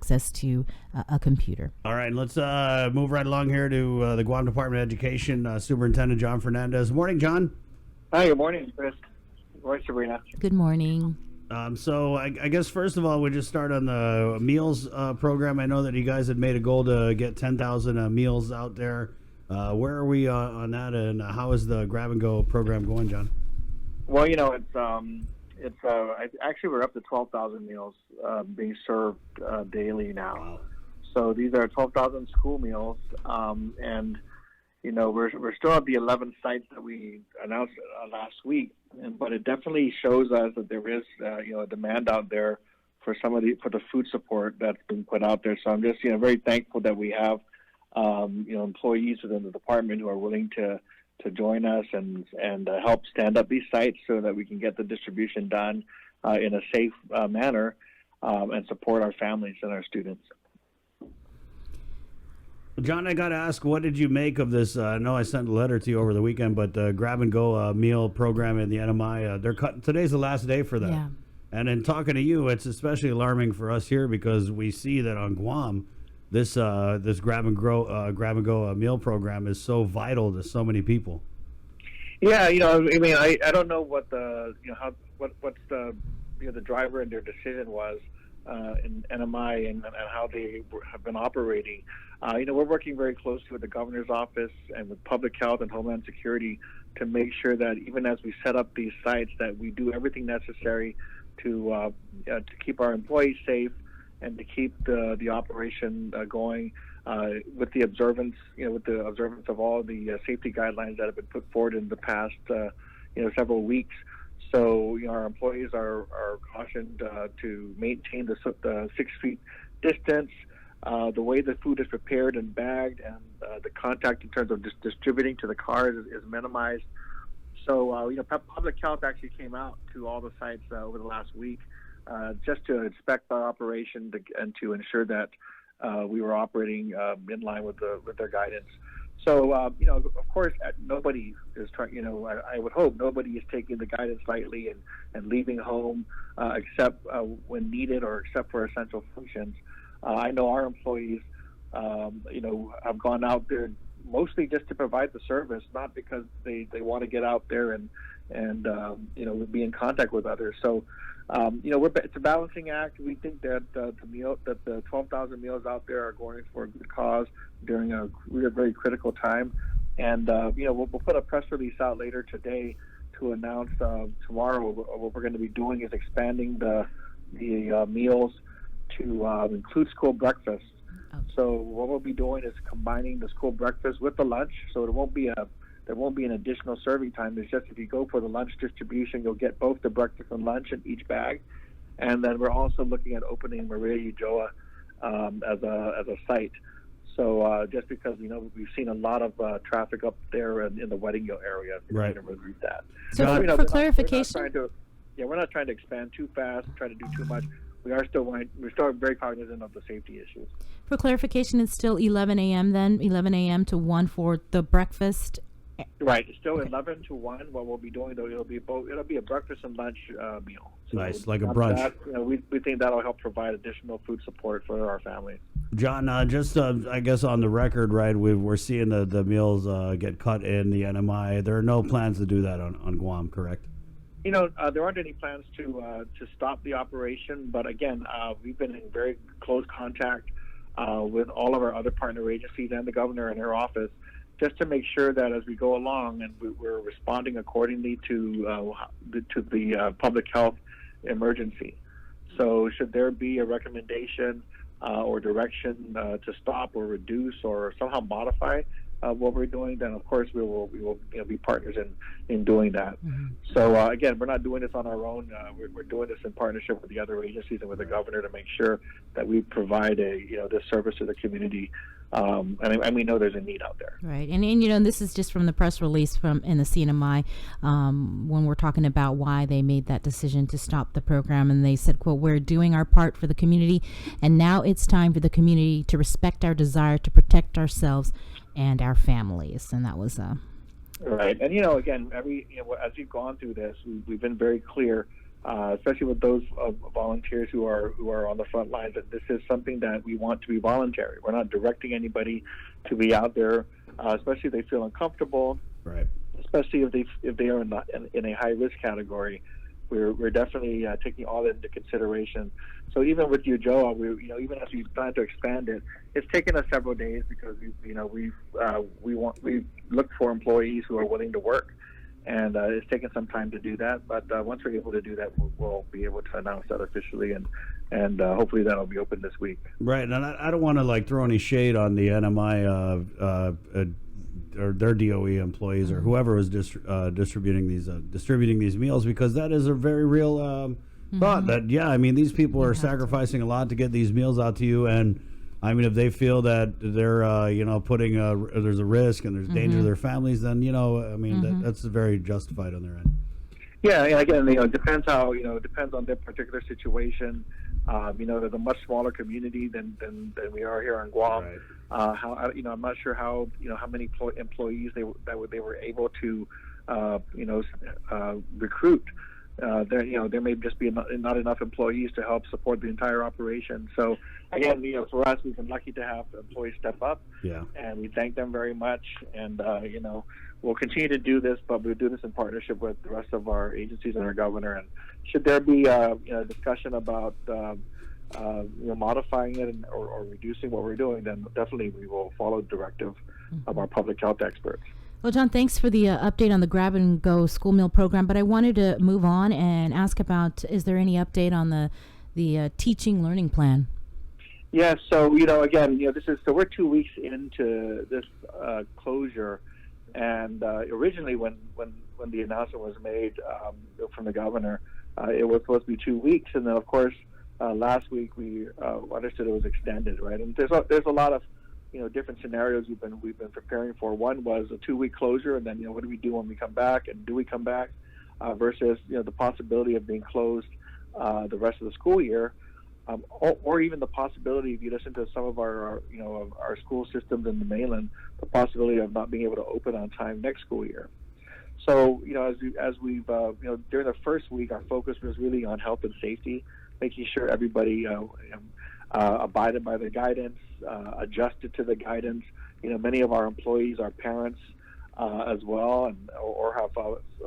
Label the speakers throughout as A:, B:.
A: access to a computer.
B: All right, let's move right along here to the Guam Department of Education, Superintendent John Fernandez. Morning, John.
C: Hi, good morning, Chris. Good morning, Sabrina.
A: Good morning.
B: So I guess first of all, we just start on the meals program. I know that you guys had made a goal to get 10,000 meals out there. Where are we on that, and how is the grab and go program going, John?
C: Well, actually we're up to 12,000 meals being served daily now.
B: Wow.
C: So these are 12,000 school meals, and we're still at the 11 sites that we announced last week, but it definitely shows us that there is a demand out there for the food support that's been put out there. So I'm just very thankful that we have employees within the department who are willing to join us and help stand up these sites so that we can get the distribution done in a safe manner and support our families and our students.
B: John, I got to ask, what did you make of this? I know I sent a letter to you over the weekend, but the grab and go meal program in the NMI, today's the last day for that.
A: Yeah.
B: And in talking to you, it's especially alarming for us here because we see that on Guam, this grab and go meal program is so vital to so many people.
C: Yeah, I don't know what what's the driver in their decision was in NMI and how they have been operating. We're working very closely with the governor's office and with public health and homeland security to make sure that even as we set up these sites, that we do everything necessary to keep our employees safe and to keep the operation going with the observance of all the safety guidelines that have been put forward in the past several weeks. So our employees are cautioned to maintain the 6 feet distance. The way the food is prepared and bagged, and the contact in terms of distributing to the cars is minimized. So public health actually came out to all the sites over the last week just to inspect our operation and to ensure that we were operating in line with their guidance. So, of course, nobody is trying, I would hope nobody is taking the guidance lightly and leaving home except when needed or except for essential functions. I know our employees, have gone out there mostly just to provide the service, not because they want to get out there and be in contact with others. So, it's a balancing act. We think that the 12,000 meals out there are going for a good cause during a very critical time. And, we'll put a press release out later today to announce tomorrow what we're going to be doing is expanding the meals to include school breakfast. So what we'll be doing is combining the school breakfast with the lunch. So there won't be an additional serving time. It's just if you go for the lunch distribution, you'll get both the breakfast and lunch in each bag. And then we're also looking at opening Maria Ulloa as a site. So just because we've seen a lot of traffic up there in the Weddingville area,
B: right?
C: To remove that.
A: So for clarification,
C: we're not trying to expand too fast, try to do too much. We're still very cognizant of the safety issues.
A: For clarification, it's still 11 a.m. then, 11 a.m. to 1 for the breakfast.
C: Right, it's still 11 to 1. What we'll be doing, though, it'll be a breakfast and lunch meal. So
B: nice, like a brunch.
C: That, we think that'll help provide additional food support for our families.
B: John, just I guess on the record, right? We're seeing the meals get cut in the NMI. There are no plans to do that on Guam, correct?
C: There aren't any plans to stop the operation, but again, we've been in very close contact with all of our other partner agencies and the governor and her office, just to make sure that as we go along and we're responding accordingly to the public health emergency. So should there be a recommendation or direction to stop or reduce or somehow modify what we're doing, then of course we will be partners in doing that. Mm-hmm. So again, we're not doing this on our own. We're doing this in partnership with the other agencies and with the governor to make sure that we provide this service to the community. And we know there's a need out there.
A: Right. And this is just from the press release in the CNMI when we're talking about why they made that decision to stop the program. And they said, quote, "We're doing our part for the community, and now it's time for the community to respect our desire to protect ourselves and our families." And that was
C: right. And again, as we've gone through this, we've been very clear especially with those volunteers who are on the front lines, that this is something that we want to be voluntary. We're not directing anybody to be out there, especially if they feel uncomfortable.
B: Right.
C: Especially if they are in a high risk category. We're definitely taking all that into consideration. So even with you, Joe, even as we plan to expand it, it's taken us several days because we look for employees who are willing to work, and it's taken some time to do that. But once we're able to do that, we'll be able to announce that officially, and hopefully that'll be open this week.
B: Right, and I don't want to throw any shade on the NMI or their DOE employees or whoever was distributing these meals, because that is a very real thought that these people are sacrificing a lot to get these meals out to you, and if they feel that they're putting there's a risk and there's danger to their families, then that's very justified on their end.
C: Yeah, and again, it depends on their particular situation. There's a much smaller community than we are here in Guam.
B: Right.
C: I'm not sure how many employees they were able to recruit. There may just be not enough employees to help support the entire operation. So again, for us, we've been lucky to have employees step up. Yeah. And we thank them very much. And we'll continue to do this, but we'll do this in partnership with the rest of our agencies and our governor. And should there be a discussion about modifying it or reducing what we're doing, then definitely we will follow the directive of our public health experts.
A: Well, John, thanks for the update on the Grab and Go school meal program, but I wanted to move on and ask about, is there any update on the Teaching-Learning plan?
C: Yeah, so, again, we're 2 weeks into this closure, and originally when the announcement was made from the governor, it was supposed to be 2 weeks, and then, of course, last week we understood it was extended, right? And there's a lot of different scenarios we've been preparing for. One was a 2 week closure, and then what do we do when we come back, and do we come back, versus the possibility of being closed the rest of the school year, or even the possibility, if you listen to some of our school systems in the mainland, the possibility of not being able to open on time next school year. So as we've during the first week, our focus was really on health and safety, making sure everybody abided by the guidance, adjusted to the guidance. Many of our employees are parents as well, or have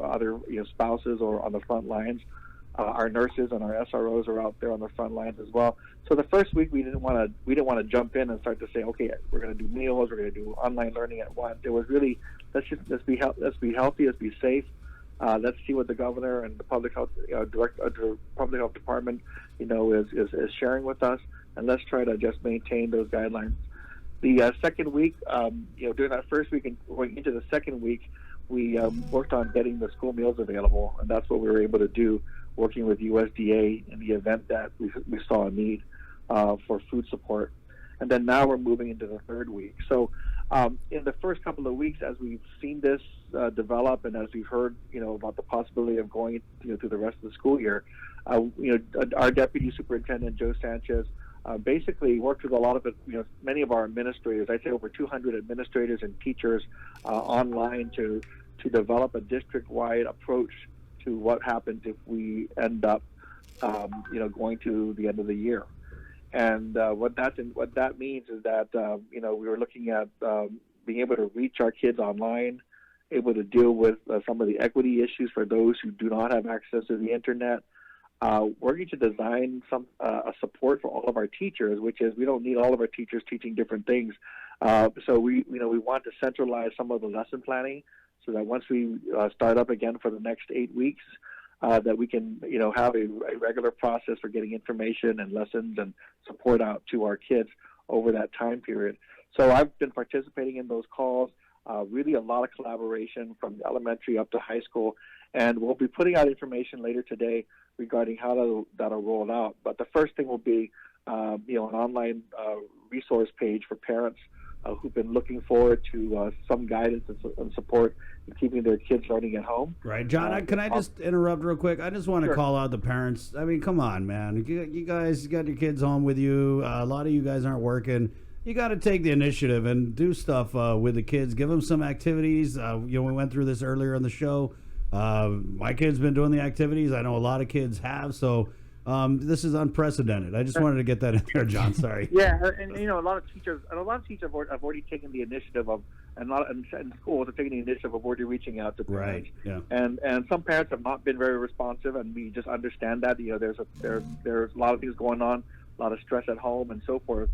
C: other spouses or on the front lines. Our nurses and our SROs are out there on the front lines as well. So the first week we didn't want to jump in and start to say, okay, we're going to do meals, we're going to do online learning at once. It was really let's be healthy, let's be safe. Let's see what the governor and the public health public health department is sharing with us, and let's try to just maintain those guidelines. The second week, during that first week and going into the second week, we worked on getting the school meals available, and that's what we were able to do, working with USDA in the event that we saw a need for food support. And then now we're moving into the third week. So in the first couple of weeks, as we've seen this develop, and as we've heard about the possibility of going through the rest of the school year, our deputy superintendent, Joe Sanchez, basically worked with a lot of many of our administrators. I'd say over 200 administrators and teachers online to develop a district-wide approach to what happens if we end up going to the end of the year. And what that means is that we were looking at being able to reach our kids online, able to deal with some of the equity issues for those who do not have access to the internet. Working to design a support for all of our teachers, which is we don't need all of our teachers teaching different things. So we want to centralize some of the lesson planning so that once we start up again for the next 8 weeks, that we can have a regular process for getting information and lessons and support out to our kids over that time period. So I've been participating in those calls. Really a lot of collaboration from elementary up to high school, and we'll be putting out information later today regarding how that'll roll out. But the first thing will be an online resource page for parents who've been looking forward to some guidance and support in keeping their kids learning at home.
B: Right, John, can I just interrupt real quick? I just want to call out the parents. I mean, come on, man. You guys got your kids home with you. A lot of you guys aren't working. You got to take the initiative and do stuff with the kids. Give them some activities. We went through this earlier in the show. My kid's been doing the activities. I know a lot of kids have. So this is unprecedented. I just wanted to get that in there, John. Sorry.
C: Yeah, and a lot of teachers have already taken the initiative of, and schools have taken the initiative of already reaching out to parents.
B: Right. Yeah.
C: And some parents have not been very responsive, and we just understand that. There's a lot of things going on, a lot of stress at home and so forth,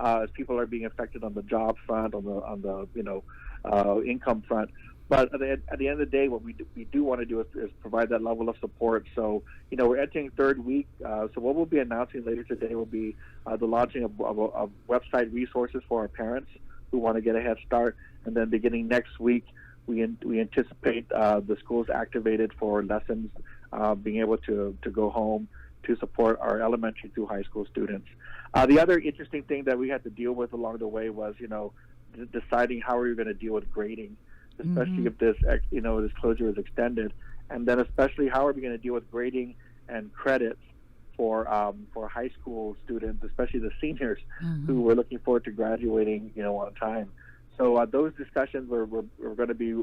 C: as people are being affected on the job front, on the income front. But at the end of the day, what we do want to do is provide that level of support. So, we're entering third week. So what we'll be announcing later today will be the launching of website resources for our parents who want to get a head start. And then beginning next week, we anticipate the schools activated for lessons, being able to go home to support our elementary through high school students. The other interesting thing that we had to deal with along the way was, deciding how we were going to deal with grading, especially if this closure is extended, and then especially how are we going to deal with grading and credits for high school students, especially the seniors who were looking forward to graduating, on time. So those discussions we're going to be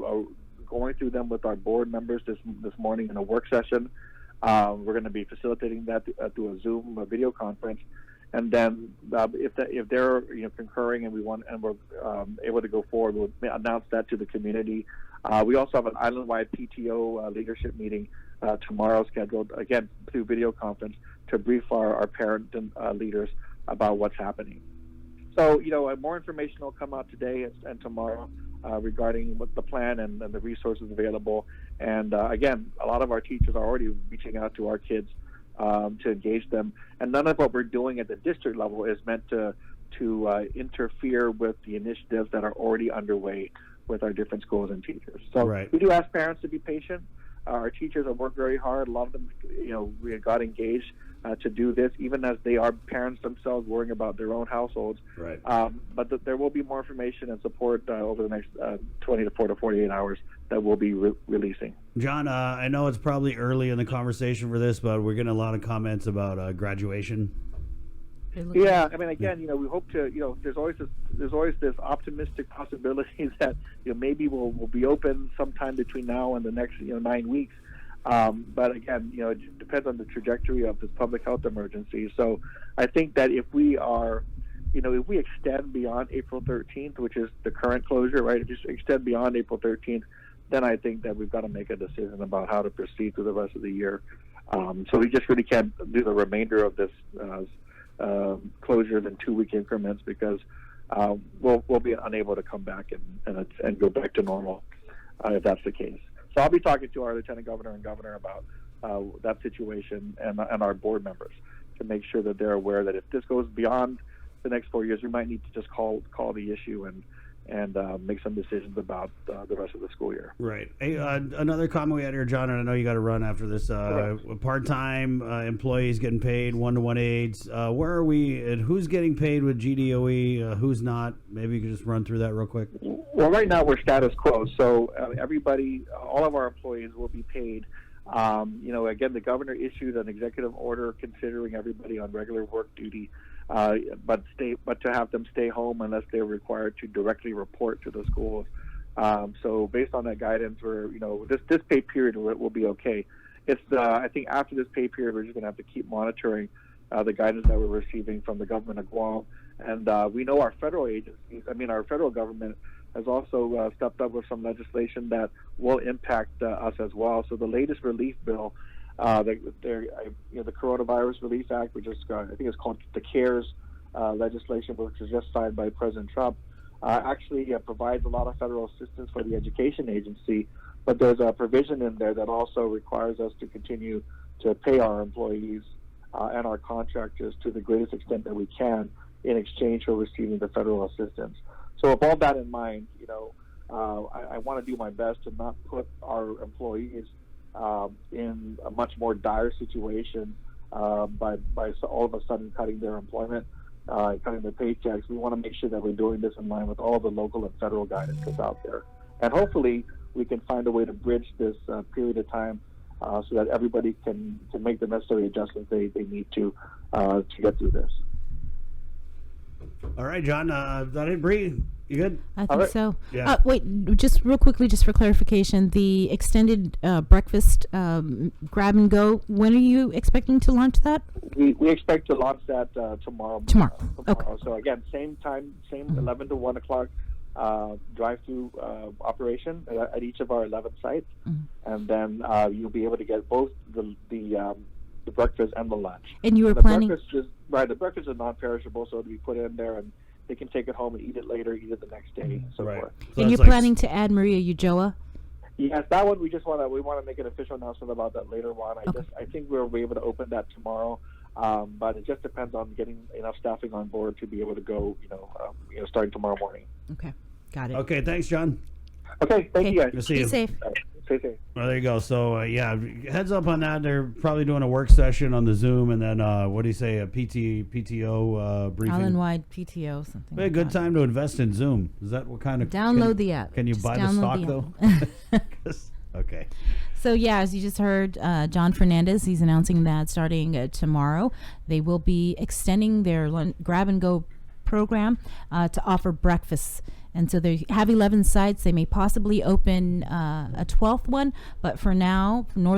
C: going through them with our board members this morning in a work session. We're going to be facilitating that through a Zoom video conference. And then if they're concurring and we're able to go forward, we'll announce that to the community. We also have an island-wide PTO leadership meeting tomorrow scheduled, again, through video conference to brief our parent and leaders about what's happening. So, more information will come out today and tomorrow regarding what the plan and the resources available. And again, a lot of our teachers are already reaching out to our kids to engage them, and none of what we're doing at the district level is meant to interfere with the initiatives that are already underway with our different schools and teachers. So we do ask parents to be patient. Our teachers have worked very hard. A lot of them, we got engaged to do this, even as they are parents themselves, worrying about their own households.
B: Right.
C: But there will be more information and support over the next 24 to 48 hours that we'll be releasing.
B: John, I know it's probably early in the conversation for this, but we're getting a lot of comments about graduation.
C: Yeah, I mean, again, we hope to, there's always this optimistic possibility that maybe we'll be open sometime between now and the next 9 weeks. But again, it depends on the trajectory of this public health emergency. So I think that if we extend beyond April 13th, which is the current closure, right? If you extend beyond April 13th, then I think that we've got to make a decision about how to proceed through the rest of the year. So we just really can't do the remainder of this closures in 2-week increments because we'll be unable to come back and go back to normal if that's the case. So I'll be talking to our lieutenant governor and governor about that situation and our board members to make sure that they're aware that if this goes beyond the next 4 years, we might need to just call the issue and make some decisions about the rest of the school year.
B: Right. Hey, another comment we had here, John, and I know you got to run after this. Part-time employees getting paid, one-to-one aides. Where are we, and who's getting paid with GDOE? Who's not? Maybe you could just run through that real quick.
C: Well, right now we're status quo. So everybody, all of our employees will be paid. Again, the governor issued an executive order considering everybody on regular work duty. But to have them stay home unless they're required to directly report to the schools. So based on that guidance, this pay period will be okay. It's I think after this pay period, we're just going to have to keep monitoring the guidance that we're receiving from the government of Guam, and we know our federal agencies. our federal government has also stepped up with some legislation that will impact us as well. So the latest relief bill. The Coronavirus Relief Act, which is I think it's called the CARES legislation, which was just signed by President Trump, actually provides a lot of federal assistance for the education agency. But there's a provision in there that also requires us to continue to pay our employees and our contractors to the greatest extent that we can in exchange for receiving the federal assistance. So with all that in mind, I want to do my best to not put our employees in a much more dire situation by all of a sudden cutting their employment, cutting their paychecks. We want to make sure that we're doing this in line with all the local and federal guidance that's out there. And hopefully we can find a way to bridge this period of time so that everybody can make the necessary adjustments they need to get through this.
B: All right, John, that it, Bree. You good?
A: I think
C: All right.
A: so.
B: Yeah.
A: Wait, just real quickly, just for clarification, the extended breakfast grab and go, when are you expecting to launch that?
C: We expect to launch that tomorrow.
A: Tomorrow. Okay.
C: So again, same time, same 11 to 1 o'clock drive-through operation at each of our 11 sites, and then you'll be able to get both the breakfast and the lunch.
A: And you were
C: The
A: planning.
C: breakfast is right. The breakfast is non-perishable, so it'll be put in there, and they can take it home and eat it later, eat it the next day, and so
B: Right.
C: forth.
B: So
A: And
B: that's
A: you're
B: like
A: planning to add Maria Ujoa?
C: Yes, that one we want to make an official announcement about that later on. I think we'll be able to open that tomorrow, but it just depends on getting enough staffing on board to be able to go. Starting tomorrow morning.
A: Okay, got it.
B: Okay, thanks, John.
C: Okay, thank you guys.
B: We'll see
A: Be
B: you.
A: safe.
C: All right, stay safe.
B: Well, there you go. So, yeah, heads up on that. They're probably doing a work session on the Zoom, and then, what do you say, a PTO briefing?
A: Island-wide PTO, something
B: Hey,
A: like
B: good
A: that.
B: time to invest in Zoom. Is that what kind of...
A: Download the app.
B: Can you
A: Just
B: buy the
A: download
B: stock,
A: the app.
B: though? Okay.
A: So yeah, as you just heard, John Fernandez, he's announcing that starting tomorrow, they will be extending their grab and go program to offer breakfasts. And so they have 11 sites. They may possibly open a 12th one, but for now, North